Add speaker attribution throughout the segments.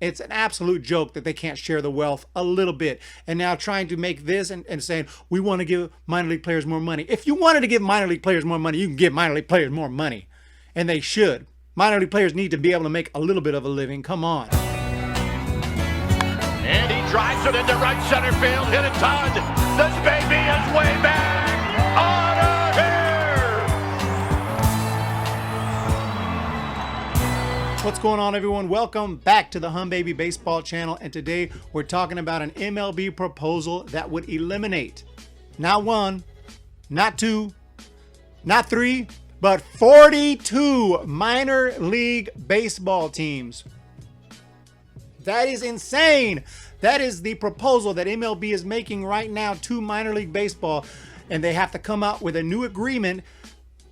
Speaker 1: It's an absolute joke that they can't share the wealth a little bit. And now trying to make this and saying, we want to give minor league players more money. If you wanted to give minor league players more money, you can give minor league players more money. And they should. Minor league players need to be able to make a little bit of a living. Come on.
Speaker 2: And he drives it into right center field. Hit it, Todd. This baby is way back. On a hair.
Speaker 1: What's going on, everyone? Welcome back to the Hum Baby Baseball channel. And today we're talking about an MLB proposal that would eliminate not one, not two, not three, but 42 minor league baseball teams. That is insane. That is the proposal that MLB is making right now to minor league baseball. And they have to come out with a new agreement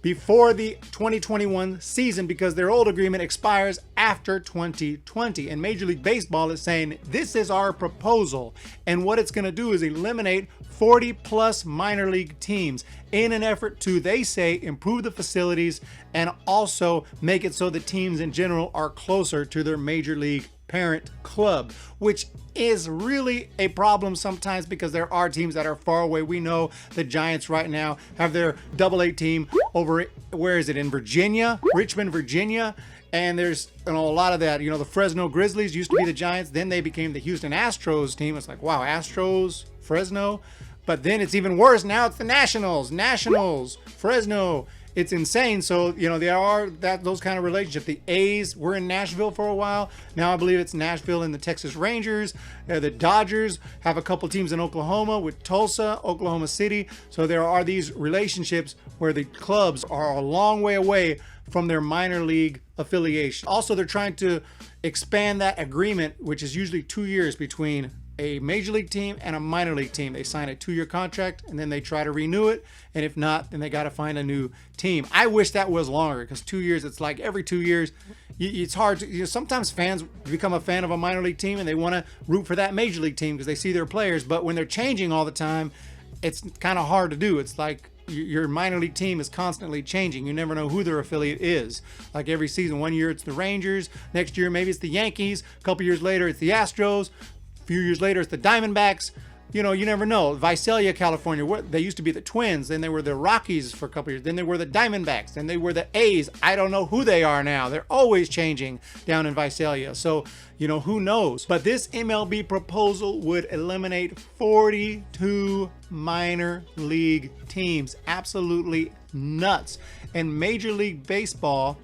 Speaker 1: before the 2021 season because their old agreement expires after 2020. And Major League Baseball is saying, this is our proposal. And what it's going to do is eliminate 40 plus minor league teams in an effort to, they say, improve the facilities and also make it so the teams in general are closer to their major league parent club, which is really a problem sometimes because there are teams that are far away. We know the Giants right now have their AA team over, where is it, in Virginia, Richmond, Virginia. And there's a lot of that. The Fresno Grizzlies used to be the Giants. Then they became the Houston Astros team. It's like, wow, Astros, Fresno. But then it's even worse. Now it's the Nationals, Fresno. It's insane. So, there are those kind of relationships. The A's were in Nashville for a while. Now I believe it's Nashville and the Texas Rangers. The Dodgers have a couple teams in Oklahoma with Tulsa, Oklahoma City. So there are these relationships where the clubs are a long way away from their minor league affiliation. Also, they're trying to expand that agreement, which is usually 2 years between a major league team and a minor league team. They sign a 2-year contract and then they try to renew it. And if not, then they got to find a new team. I wish that was longer because 2 years, it's like every 2 years, it's hard to, sometimes fans become a fan of a minor league team and they want to root for that major league team because they see their players. But when they're changing all the time, it's kind of hard to do. It's like your minor league team is constantly changing. You never know who their affiliate is. Like every season, 1 year it's the Rangers, next year maybe it's the Yankees, a couple years later it's the Astros, few years later it's the Diamondbacks. You never know. Visalia, California, they used to be the Twins, then they were the Rockies for a couple years, then they were the Diamondbacks, then they were the A's. I don't know who they are now. They're always changing down in Visalia. So, who knows? But this MLB proposal would eliminate 42 minor league teams. Absolutely nuts. And Major League Baseball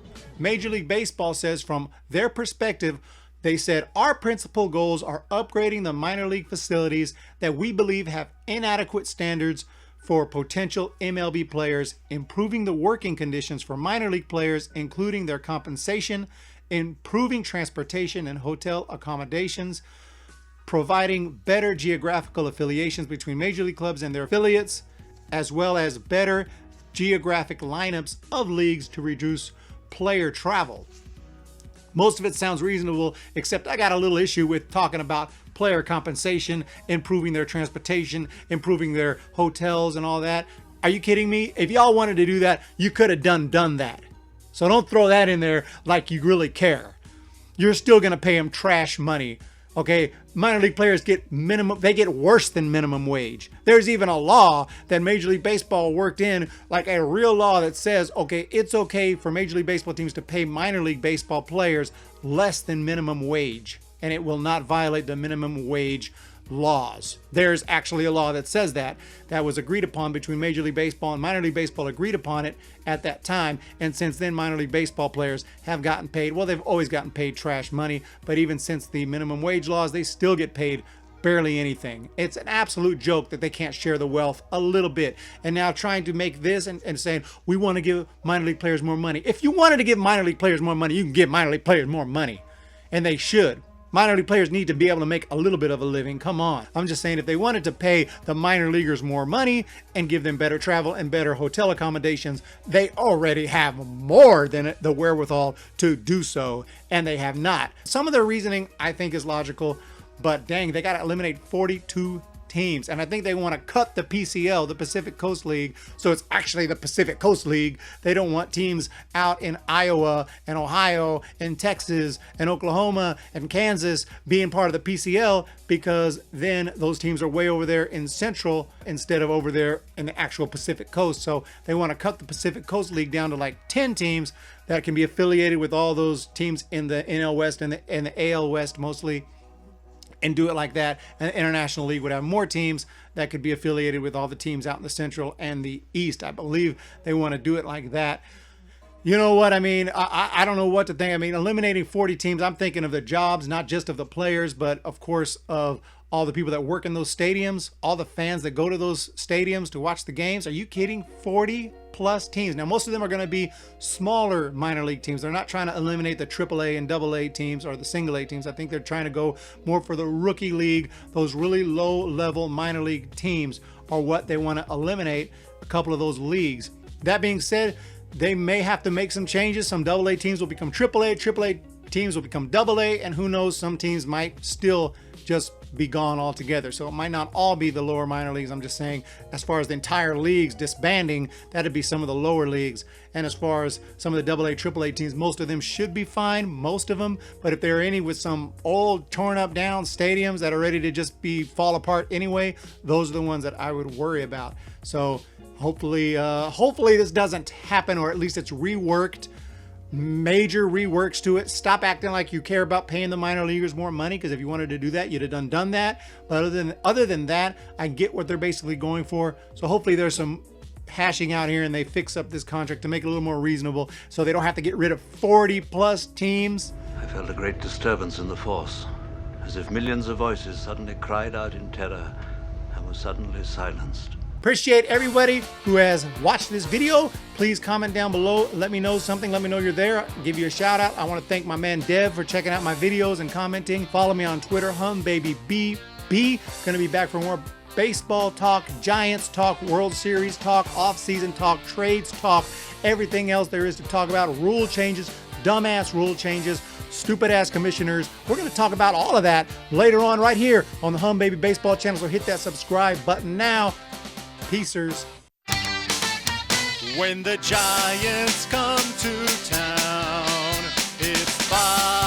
Speaker 1: says from their perspective, they said, our principal goals are upgrading the minor league facilities that we believe have inadequate standards for potential MLB players, improving the working conditions for minor league players, including their compensation, improving transportation and hotel accommodations, providing better geographical affiliations between major league clubs and their affiliates, as well as better geographic lineups of leagues to reduce player travel. Most of it sounds reasonable, except I got a little issue with talking about player compensation, improving their transportation, improving their hotels and all that. Are you kidding me? If y'all wanted to do that, you could have done that. So don't throw that in there like you really care. You're still going to pay them trash money. Okay, minor league players get worse than minimum wage. There's even a law that Major League Baseball worked in, like a real law that says, okay, it's okay for Major League Baseball teams to pay minor league baseball players less than minimum wage, and it will not violate the minimum wage laws. There's actually a law that says that was agreed upon between Major League Baseball and minor league baseball, agreed upon it at that time. And since then, minor league baseball players have gotten paid. Well, they've always gotten paid trash money, but even since the minimum wage laws, they still get paid barely anything. It's an absolute joke that they can't share the wealth a little bit. And now trying to make this and saying, we want to give minor league players more money. If you wanted to give minor league players more money, you can give minor league players more money. And they should. Minor league players need to be able to make a little bit of a living. Come on. I'm just saying, if they wanted to pay the minor leaguers more money and give them better travel and better hotel accommodations, they already have more than the wherewithal to do so, and they have not. Some of their reasoning, I think, is logical, but dang, they got to eliminate 42 teams. And I think they want to cut the PCL, the Pacific Coast League, so it's actually the Pacific Coast League. They don't want teams out in Iowa and Ohio and Texas and Oklahoma and Kansas being part of the PCL, because then those teams are way over there in Central instead of over there in the actual Pacific Coast. So they want to cut the Pacific Coast League down to like 10 teams that can be affiliated with all those teams in the NL West and the AL West mostly, and do it like that. And the International League would have more teams that could be affiliated with all the teams out in the Central and the East. I believe they want to do it like that. You know what I mean? I don't know what to think. I mean, eliminating 40 teams, I'm thinking of the jobs, not just of the players, but of course of all the people that work in those stadiums, all the fans that go to those stadiums to watch the games. Are you kidding? 40 plus teams. Now, most of them are going to be smaller minor league teams. They're not trying to eliminate the AAA and AA teams or the single A teams. I think they're trying to go more for the rookie league. Those really low level minor league teams are what they want to eliminate, a couple of those leagues. That being said, they may have to make some changes. Some AA teams will become AAA teams will become AA, and who knows, some teams might still just be gone altogether. So it might not all be the lower minor leagues. I'm just saying, as far as the entire leagues disbanding, that'd be some of the lower leagues. And as far as some of the AA, AAA teams, most of them should be fine, most of them. But if there are any with some old, torn up down stadiums that are ready to just fall apart anyway, those are the ones that I would worry about. So hopefully this doesn't happen, or at least it's reworked. Major reworks to it. Stop acting like you care about paying the minor leaguers more money, because if you wanted to do that, you'd have done that. But other than that, I get what they're basically going for. So hopefully there's some hashing out here and they fix up this contract to make it a little more reasonable, so they don't have to get rid of 40 plus teams.
Speaker 3: I felt a great disturbance in the force, as if millions of voices suddenly cried out in terror and were suddenly silenced.
Speaker 1: Appreciate everybody who has watched this video. Please comment down below. Let me know something. Let me know you're there. I'll give you a shout out. I want to thank my man Dev for checking out my videos and commenting. Follow me on Twitter, HumBabyBB. Gonna be back for more baseball talk, Giants talk, World Series talk, off-season talk, trades talk, everything else there is to talk about. Rule changes, dumbass rule changes, stupid-ass commissioners. We're going to talk about all of that later on right here on the Hum Baby Baseball channel, so hit that subscribe button now. Peacers. When the Giants come to town, it's 5